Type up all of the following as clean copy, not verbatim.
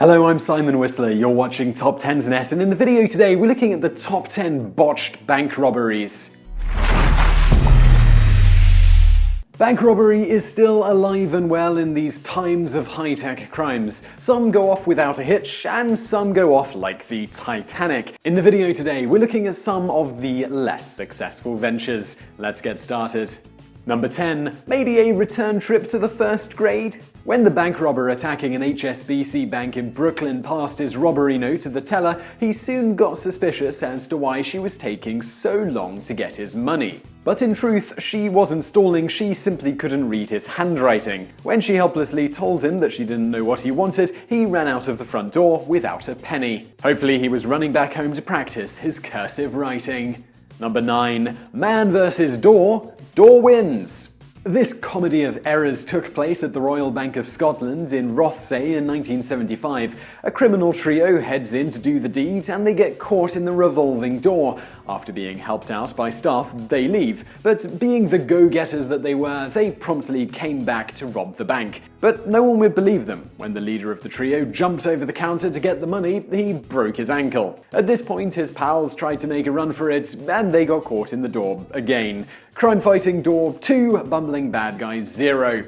Hello, I'm Simon Whistler, you're watching TopTenzNet, and in the video today we're looking at the top 10 botched bank robberies. Bank robbery is still alive and well in these times of high-tech crimes. Some go off without a hitch, and some go off like the Titanic. In the video today, we're looking at some of the less successful ventures. Let's get started. Number 10. Maybe a return trip to the first grade? When the bank robber attacking an HSBC bank in Brooklyn passed his robbery note to the teller, he soon got suspicious as to why she was taking so long to get his money. But in truth, she wasn't stalling, she simply couldn't read his handwriting. When she helplessly told him that she didn't know what he wanted, he ran out of the front door without a penny. Hopefully he was running back home to practice his cursive writing. Number 9. Man vs. Door. Door wins. This comedy of errors took place at the Royal Bank of Scotland in Rothesay in 1975. A criminal trio heads in to do the deed and they get caught in the revolving door. After being helped out by staff, they leave. But being the go-getters that they were, they promptly came back to rob the bank. But no one would believe them. When the leader of the trio jumped over the counter to get the money, he broke his ankle. At this point, his pals tried to make a run for it, and they got caught in the door again. Crime-fighting door 2, bumbling bad guy 0.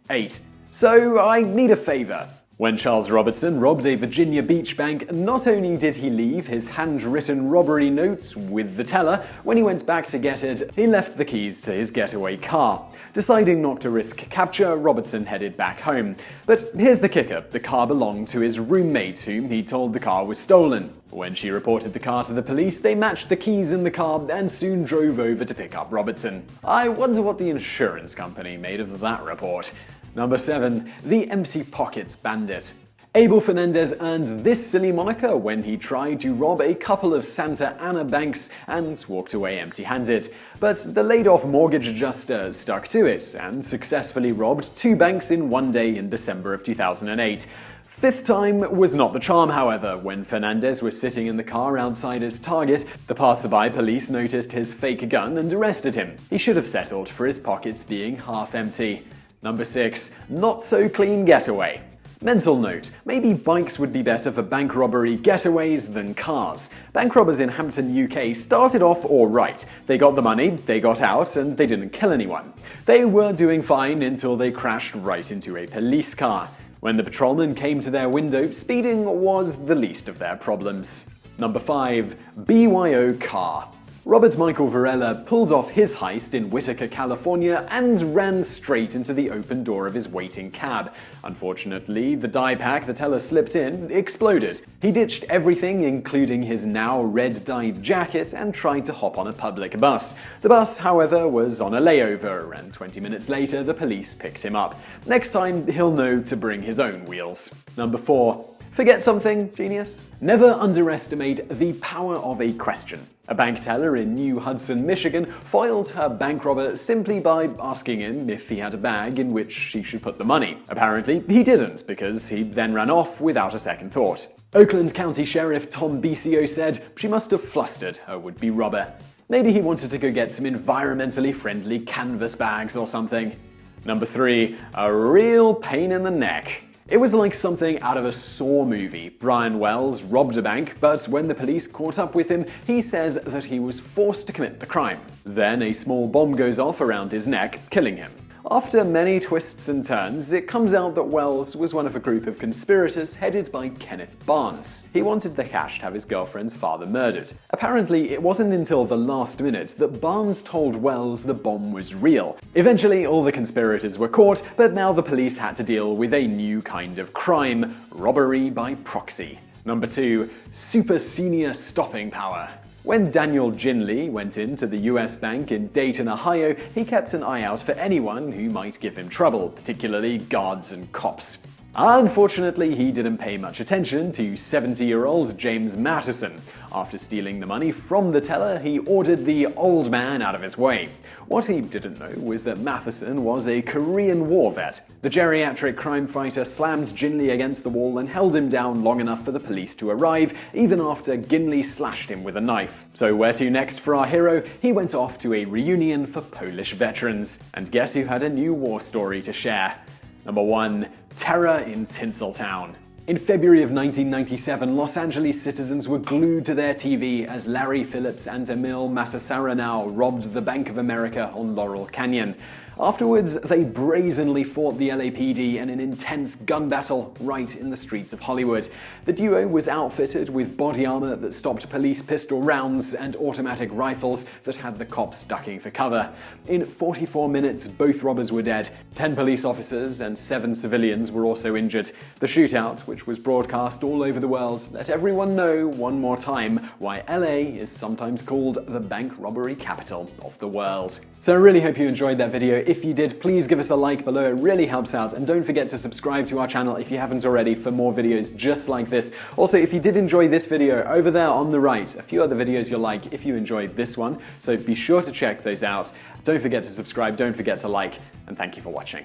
8. So I need a favor. When Charles Robertson robbed a Virginia Beach bank, not only did he leave his handwritten robbery note with the teller, when he went back to get it, he left the keys to his getaway car. Deciding not to risk capture, Robertson headed back home. But here's the kicker, the car belonged to his roommate, whom he told the car was stolen. When she reported the car to the police, they matched the keys in the car and soon drove over to pick up Robertson. I wonder what the insurance company made of that report. Number 7. The Empty Pockets Bandit. Abel Fernandez earned this silly moniker when he tried to rob a couple of Santa Ana banks and walked away empty-handed. But the laid-off mortgage adjuster stuck to it and successfully robbed 2 banks in one day in December of 2008. Fifth time was not the charm, however. When Fernandez was sitting in the car outside his target, the passerby police noticed his fake gun and arrested him. He should have settled for his pockets being half empty. Number 6. Not so clean getaway. Mental note, maybe bikes would be better for bank robbery getaways than cars. Bank robbers in Hampton, UK started off alright. They got the money, they got out, and they didn't kill anyone. They were doing fine until they crashed right into a police car. When the patrolman came to their window, speeding was the least of their problems. Number 5. BYO Car. Robert Michael Varela pulled off his heist in Whitaker, California and ran straight into the open door of his waiting cab. Unfortunately, the dye pack the teller slipped in exploded. He ditched everything, including his now red-dyed jacket, and tried to hop on a public bus. The bus, however, was on a layover, and 20 minutes later the police picked him up. Next time, he'll know to bring his own wheels. Number 4. Forget something, genius? Never underestimate the power of a question. A bank teller in New Hudson, Michigan foiled her bank robber simply by asking him if he had a bag in which she should put the money. Apparently, he didn't, because he then ran off without a second thought. Oakland County Sheriff Tom Bisio said she must have flustered her would-be robber. Maybe he wanted to go get some environmentally friendly canvas bags or something. Number 3. A real pain in the neck. It was like something out of a Saw movie. Brian Wells robbed a bank, but when the police caught up with him, he says that he was forced to commit the crime. Then a small bomb goes off around his neck, killing him. After many twists and turns, it comes out that Wells was one of a group of conspirators headed by Kenneth Barnes. He wanted the cash to have his girlfriend's father murdered. Apparently, it wasn't until the last minute that Barnes told Wells the bomb was real. Eventually, all the conspirators were caught, but now the police had to deal with a new kind of crime: robbery by proxy. Number 2. Super senior stopping power. When Daniel Ginley went into the US bank in Dayton, Ohio, he kept an eye out for anyone who might give him trouble, particularly guards and cops. Unfortunately, he didn't pay much attention to 70-year-old James Matheson. After stealing the money from the teller, he ordered the old man out of his way. What he didn't know was that Matheson was a Korean War vet. The geriatric crime fighter slammed Ginley against the wall and held him down long enough for the police to arrive, even after Ginley slashed him with a knife. So where to next for our hero? He went off to a reunion for Polish veterans. And guess who had a new war story to share? Number 1. Terror in Tinseltown. In February of 1997, Los Angeles citizens were glued to their TV as Larry Phillips and Emil Matasaranao robbed the Bank of America on Laurel Canyon. Afterwards, they brazenly fought the LAPD in an intense gun battle right in the streets of Hollywood. The duo was outfitted with body armor that stopped police pistol rounds and automatic rifles that had the cops ducking for cover. In 44 minutes, both robbers were dead. 10 police officers and 7 civilians were also injured. The shootout, which was broadcast all over the world, let everyone know one more time why LA is sometimes called the bank robbery capital of the world. So I really hope you enjoyed that video. If you did, please give us a like below, it really helps out, and don't forget to subscribe to our channel if you haven't already for more videos just like this. Also, if you did enjoy this video, over there on the right, a few other videos you'll like if you enjoyed this one, so be sure to check those out. Don't forget to subscribe, don't forget to like, and thank you for watching.